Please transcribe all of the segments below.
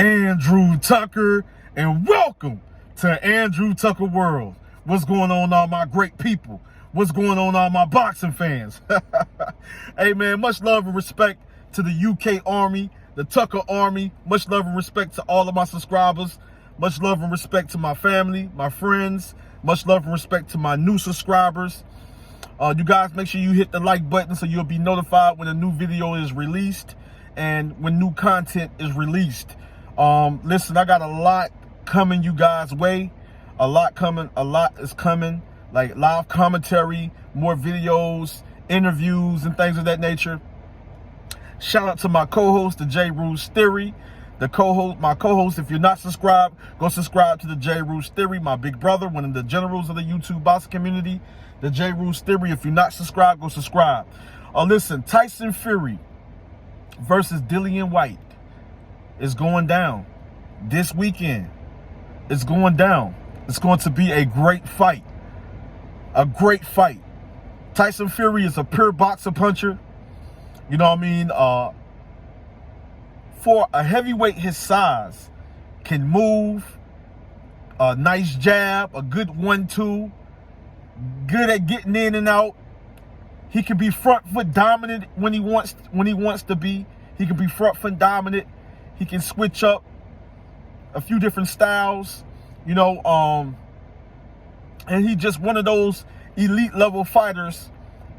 Andrew Tucker, and welcome to Andrew Tucker World. What's going on, all my great people? What's going on, all my boxing fans? Hey, man, much love and respect to the UK Army, the Tucker Army. Much love and respect to all of my subscribers. Much love and respect to my family, my friends. Much love and respect to my new subscribers. You guys make sure you hit the like button so you'll be notified when a new video is released and when new content is released. Listen, I got a lot coming you guys' way. A lot is coming, like live commentary, more videos, interviews, and things of that nature. Shout out to my co-host, the J. Rules Theory. My co-host, if you're not subscribed, go subscribe to the J. Rules Theory, my big brother, one of the generals of the YouTube boxing community. The J. Rules Theory, if you're not subscribed, go subscribe. Listen, Tyson Fury versus Dillian Whyte is going down this weekend. It's going down. It's going to be a great fight. A great fight. Tyson Fury is a pure boxer puncher. You know what I mean? For a heavyweight his size, can move, a nice jab, a good 1-2, good at getting in and out. He can be front foot dominant when he wants to be. He can be front foot dominant. He can switch up a few different styles, you know, and he just one of those elite level fighters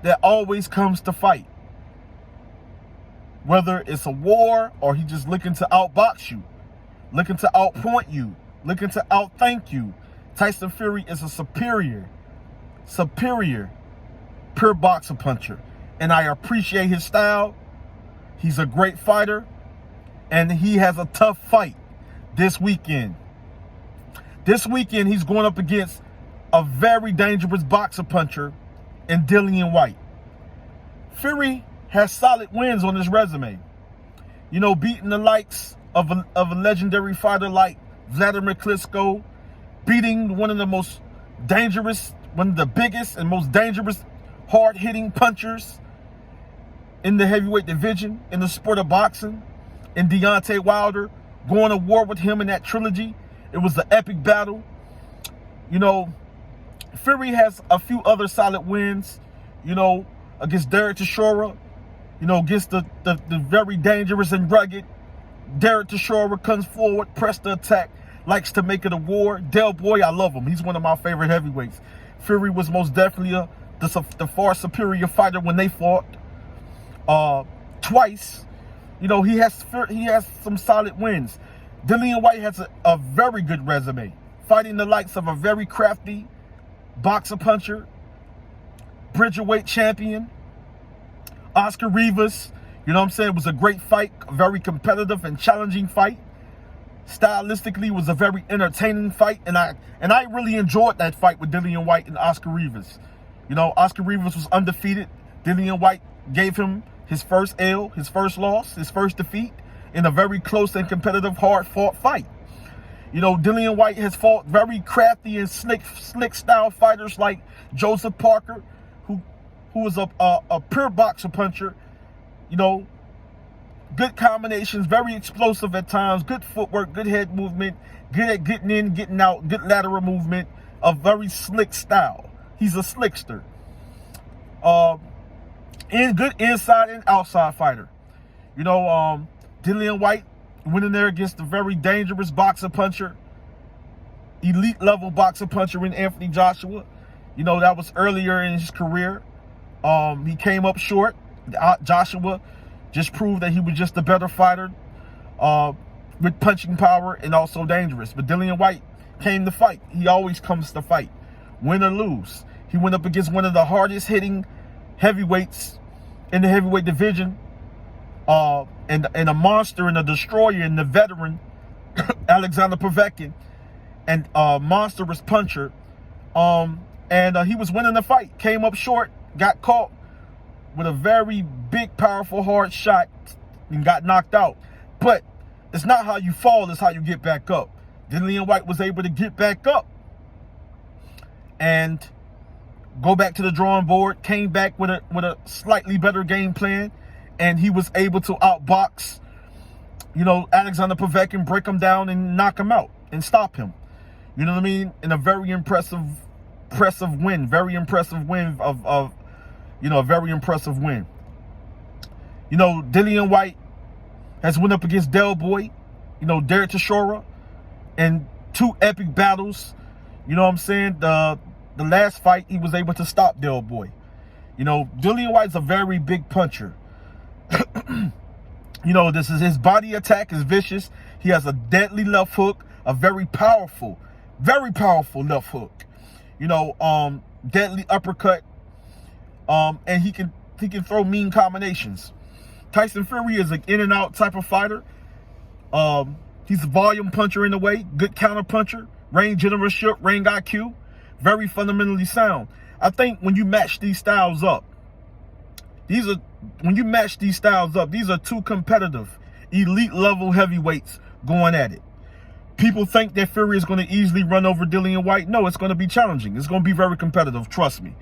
that always comes to fight. Whether it's a war or he just looking to outbox you, looking to outpoint you, looking to outthink you, Tyson Fury is a superior pure boxer puncher. And I appreciate his style. He's a great fighter. And he has a tough fight this weekend. This weekend, he's going up against a very dangerous boxer puncher in Dillian Whyte. Fury has solid wins on his resume. You know, beating the likes of a legendary fighter like Vladimir Klitschko, beating one of the biggest and most dangerous hard-hitting punchers in the heavyweight division in the sport of boxing, in Deontay Wilder, going to war with him in that trilogy. It was an epic battle. You know, Fury has a few other solid wins, you know, against Derek Chisora, you know, against the very dangerous and rugged Derek Chisora, comes forward, press the attack, likes to make it a war. Del Boy, I love him. He's one of my favorite heavyweights. Fury was most definitely the far superior fighter when they fought twice. You know, he has some solid wins. Dillian Whyte has a very good resume, fighting the likes of a very crafty boxer puncher, Bridgerweight champion, Oscar Rivas. You know what I'm saying? It was a great fight, a very competitive and challenging fight. Stylistically, it was a very entertaining fight, and I really enjoyed that fight with Dillian Whyte and Oscar Rivas. You know, Oscar Rivas was undefeated. Dillian Whyte gave him his first L, his first loss, his first defeat in a very close and competitive, hard-fought fight. You know, Dillian Whyte has fought very crafty and slick style fighters like Joseph Parker, who was a pure boxer puncher. You know, good combinations, very explosive at times, good footwork, good head movement, good at getting in, getting out, good lateral movement, a very slick style. He's a slickster. And good inside and outside fighter. You know, Dillian Whyte went in there against a very dangerous boxer puncher, elite level boxer puncher in Anthony Joshua. You know, that was earlier in his career. He came up short. Joshua just proved that he was just a better fighter with punching power and also dangerous. But Dillian Whyte came to fight. He always comes to fight, win or lose. He went up against one of the hardest hitting heavyweights in the heavyweight division, and a monster and a destroyer and the veteran, Alexander Povetkin, and a monstrous puncher. And he was winning the fight, came up short, got caught with a very big, powerful, hard shot, and got knocked out. But it's not how you fall, it's how you get back up. Dillian Whyte was able to get back up and go back to the drawing board, came back with a slightly better game plan, and he was able to outbox Alexander Povetkin break him down and knock him out and stop him. You know what I mean? In a very impressive win. Very impressive win of a very impressive win. Dillian Whyte has went up against Del Boy, Derek Chisora, and 2 epic battles. You know what I'm saying? The last fight, he was able to stop Del Boy. Dillian Whyte's a very big puncher. This is his body attack is vicious. He has a deadly left hook, a very powerful left hook. Deadly uppercut. And he can throw mean combinations. Tyson Fury is an in and out type of fighter. He's a volume puncher in a way, good counter puncher, ring generalship, ring IQ, very fundamentally sound. I think when you match these styles up, these are 2 competitive, elite level heavyweights going at it. People think that Fury is going to easily run over Dillian Whyte. No, it's going to be challenging. It's going to be very competitive. Trust me.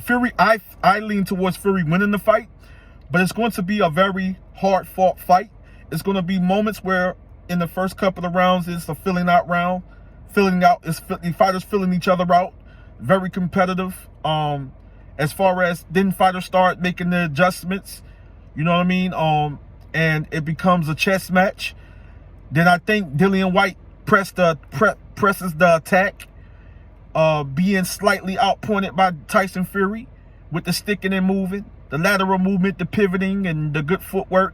Fury, I lean towards Fury winning the fight, but it's going to be a very hard fought fight. It's going to be moments where in the first couple of rounds, it's a filling out round. The fighters filling each other out. Very competitive. As far as then fighters start making the adjustments, you know what I mean? And it becomes a chess match. Then I think Dillian Whyte presses the attack, being slightly outpointed by Tyson Fury with the sticking and moving, the lateral movement, the pivoting, and the good footwork,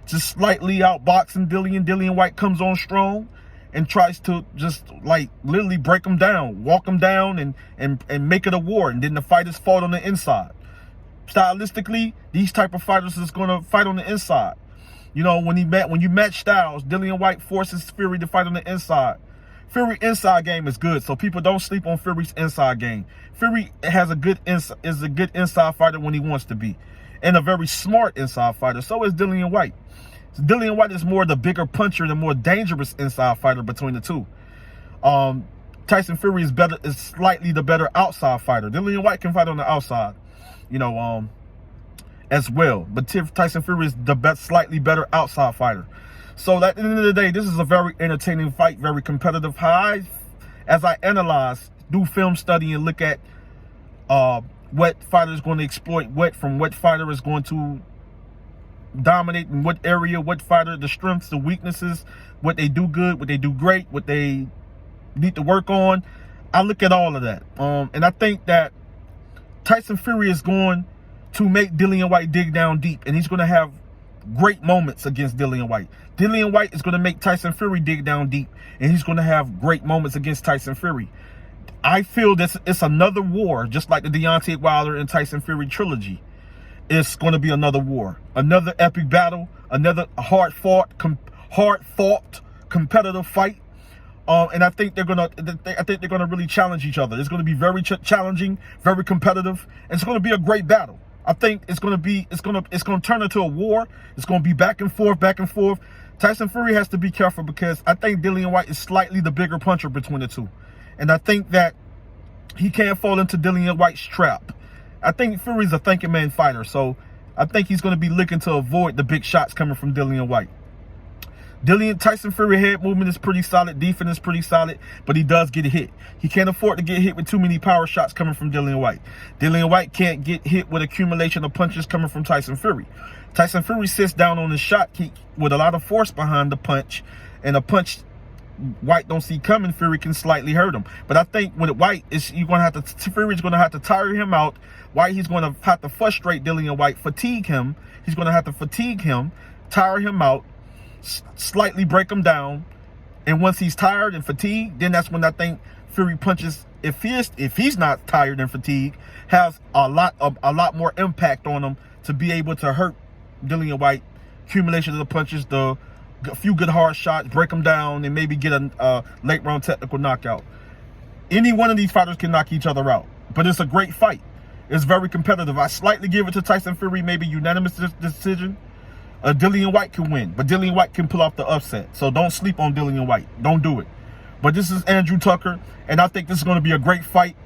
just slightly outboxing Dillian. Dillian Whyte comes on strong and tries to just literally break him down, walk him down, and make it a war. And then the fighters fought on the inside. Stylistically, these type of fighters is going to fight on the inside. When you match styles, Dillian Whyte forces Fury to fight on the inside. Fury inside game is good, so people don't sleep on Fury's inside game. Fury is a good inside fighter when he wants to be, and a very smart inside fighter. So is Dillian Whyte. Dillian Whyte is more the bigger puncher, the more dangerous inside fighter between the two. Tyson Fury is slightly the better outside fighter. Dillian Whyte can fight on the outside, as well. But Tyson Fury is the slightly better outside fighter. So at the end of the day, this is a very entertaining fight, very competitive. As I analyze, do film study, and look at what fighter is going to exploit what fighter is going to dominate in what area, what fighter, the strengths, the weaknesses, what they do good, what they do great, what they need to work on. I look at all of that. And I think that Tyson Fury is going to make Dillian Whyte dig down deep, and he's going to have great moments against Dillian Whyte. Dillian Whyte is going to make Tyson Fury dig down deep, and he's going to have great moments against Tyson Fury. I feel this it's another war, just like the Deontay Wilder and Tyson Fury trilogy. It's going to be another war, another epic battle, another hard-fought, competitive fight. And I think they're gonna really challenge each other. It's going to be very challenging, very competitive, and it's going to be a great battle. I think it's going to turn into a war. It's going to be back and forth, back and forth. Tyson Fury has to be careful because I think Dillian Whyte is slightly the bigger puncher between the two, and I think that he can't fall into Dillian Whyte's trap. I think Fury's a thinking man fighter, so I think he's going to be looking to avoid the big shots coming from Dillian Whyte. Tyson Fury head movement is pretty solid, defense is pretty solid, but he does get hit. He can't afford to get hit with too many power shots coming from Dillian Whyte. Dillian Whyte can't get hit with accumulation of punches coming from Tyson Fury. Tyson Fury sits down on his shot with a lot of force behind the punch, and a punch Whyte don't see coming, Fury can slightly hurt him. But I think with Whyte, Fury's going to have to tire him out. Whyte, he's going to have to frustrate Dillian Whyte, fatigue him. He's going to have to fatigue him, tire him out, slightly break him down. And once he's tired and fatigued, then that's when I think Fury punches, if he's not tired and fatigued, has a lot more impact on him to be able to hurt Dillian Whyte. Accumulation of the punches, a few good hard shots, break him down, and maybe get a late round technical knockout. Any one of these fighters can knock each other out, but it's a great fight. It's very competitive. I slightly give it to Tyson Fury, maybe unanimous decision. Dillian Whyte can win, but Dillian Whyte can pull off the upset. So don't sleep on Dillian Whyte. Don't do it. But this is Andrew Tucker, and I think this is going to be a great fight.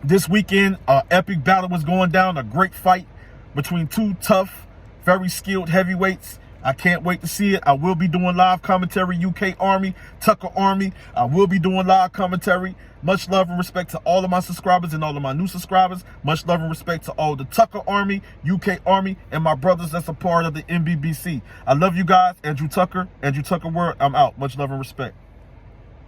This weekend, epic battle was going down, a great fight between two tough, very skilled heavyweights. I can't wait to see it. I will be doing live commentary, UK Army, Tucker Army. I will be doing live commentary. Much love and respect to all of my subscribers and all of my new subscribers. Much love and respect to all the Tucker Army, UK Army, and my brothers that's a part of the MBBC. I love you guys. Andrew Tucker World. I'm out. Much love and respect.